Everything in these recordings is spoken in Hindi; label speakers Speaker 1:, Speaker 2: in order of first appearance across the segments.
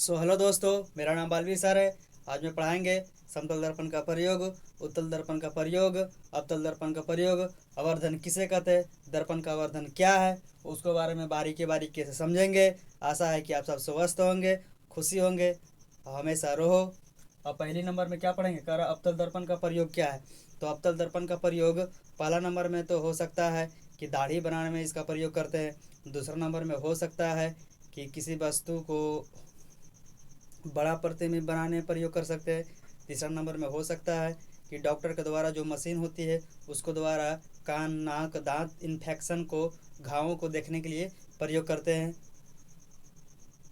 Speaker 1: हेलो दोस्तों, मेरा नाम बालवीर सर है। आज मैं पढ़ाएंगे समतल दर्पण का प्रयोग, उत्तल दर्पण का प्रयोग, अवतल दर्पण का प्रयोग, आवर्धन किसे कहते हैं, दर्पण का आवर्धन क्या है, उसके बारे में बारीकी से समझेंगे। आशा है कि आप सब स्वस्थ होंगे, खुशी होंगे, हमेशा रहो। अब पहली नंबर में क्या पढ़ेंगे, कर अवतल दर्पण का प्रयोग क्या है। तो अवतल दर्पण का प्रयोग पहला नंबर में तो हो सकता है कि दाढ़ी बनाने में इसका प्रयोग करते हैं। दूसरा नंबर में हो सकता है कि किसी वस्तु को बड़ा प्रतिबिंब बनाने में प्रयोग कर सकते हैं। तीसरा नंबर में हो सकता है कि डॉक्टर के द्वारा जो मशीन होती है उसको द्वारा कान, नाक, दांत इन्फेक्शन को, घावों को देखने के लिए प्रयोग करते हैं।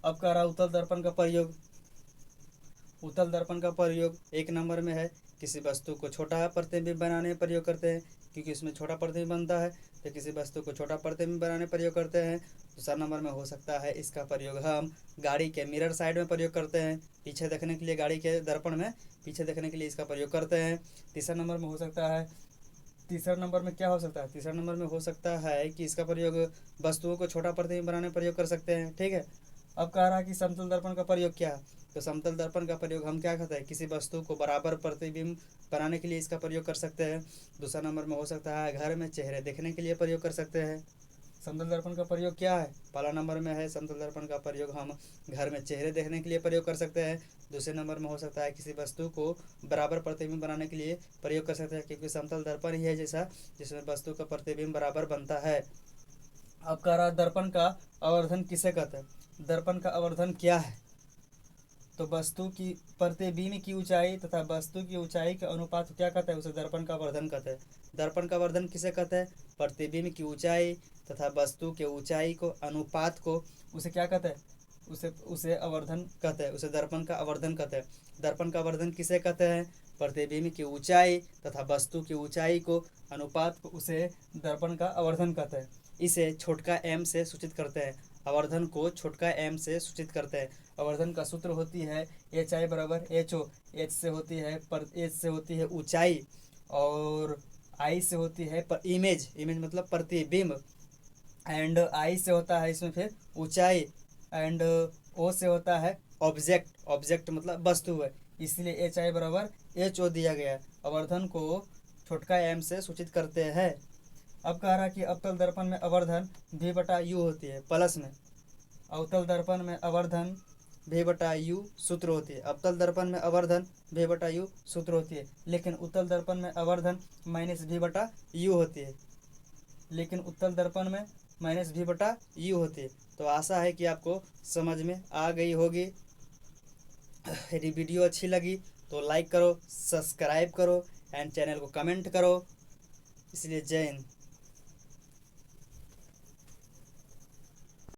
Speaker 1: अब कर रहा उत्तल दर्पण का प्रयोग। उत्तल दर्पण का प्रयोग एक नंबर में है, किसी वस्तु को छोटा प्रतिबिंब बनाने में प्रयोग करते हैं, क्योंकि इसमें छोटा प्रतिबिंब बनता है, तो किसी वस्तु को छोटा प्रतिबिंब बनाने में प्रयोग करते हैं। दूसरा नंबर में हो सकता है इसका प्रयोग हम गाड़ी के मिरर साइड में प्रयोग करते हैं, पीछे देखने के लिए, गाड़ी के दर्पण में पीछे देखने के लिए इसका प्रयोग करते हैं। तीसरा नंबर में हो सकता है, तीसरा नंबर में क्या हो सकता है, तीसरा नंबर में हो सकता है कि इसका प्रयोग वस्तुओं को छोटा प्रतिबिंब बनाने में प्रयोग कर सकते हैं। ठीक है। अब कह रहा है कि समतल दर्पण का प्रयोग क्या है। तो समतल दर्पण का प्रयोग हम क्या कहते हैं, किसी वस्तु को बराबर प्रतिबिंब बनाने के लिए इसका प्रयोग कर सकते हैं। दूसरा नंबर में हो सकता है घर में चेहरे देखने के लिए प्रयोग कर सकते हैं। समतल दर्पण का प्रयोग क्या है, पहला नंबर में है समतल दर्पण का प्रयोग हम घर में चेहरे देखने के लिए प्रयोग कर सकते हैं। दूसरे नंबर में हो सकता है किसी वस्तु को बराबर प्रतिबिंब बनाने के लिए प्रयोग कर सकते हैं, क्योंकि समतल दर्पण ही है जैसा जिसमें वस्तु का प्रतिबिंब बराबर बनता है। अब कह रहा दर्पण का आवर्धन किसे कहते हैं। दर्पण का आवर्धन क्या है, तो वस्तु की प्रतिबिंब की ऊंचाई तथा वस्तु की ऊंचाई के अनुपात को क्या कहते हैं, उसे दर्पण का आवर्धन कहते हैं। दर्पण का आवर्धन किसे कहते हैं, प्रतिबिंब की ऊंचाई तथा वस्तु के ऊंचाई को अनुपात को उसे क्या कहते हैं, उसे उसे आवर्धन कहते हैं, उसे दर्पण का आवर्धन कहते हैं। दर्पण का आवर्धन किसे कहते हैं, प्रतिबिंब की ऊंचाई तथा वस्तु की ऊंचाई को अनुपात को उसे दर्पण का आवर्धन कहते हैं। इसे छोटका एम से सूचित करते हैं, आवर्धन को छोटका एम से सूचित करते हैं। आवर्धन का सूत्र होती है एच आई बराबर एच ओ। एच से होती है एच से होती है ऊंचाई, और आई से होती है इमेज, इमेज मतलब प्रतिबिंब, एंड आई से होता है इसमें फिर ऊंचाई, एंड ओ से होता है ऑब्जेक्ट, ऑब्जेक्ट मतलब वस्तु है, इसलिए एच आई बराबर एच ओ दिया गया है। आवर्धन को छोटका एम से सूचित करते हैं। अब कह रहा कि अवतल दर्पण में आवर्धन v बटा यू होती है प्लस में, अवतल दर्पण में आवर्धन v बटा यू सूत्र होती है, अवतल दर्पण में आवर्धन v बटा यू सूत्र होती है, लेकिन उत्तल दर्पण में आवर्धन माइनस v बटा यू होती है, लेकिन उत्तल दर्पण में माइनस v बटा यू होती है। तो आशा है कि आपको समझ में आ गई होगी। यदि वीडियो अच्छी लगी तो लाइक करो, सब्सक्राइब करो एंड चैनल को कमेंट करो। इसलिए जय हिंद।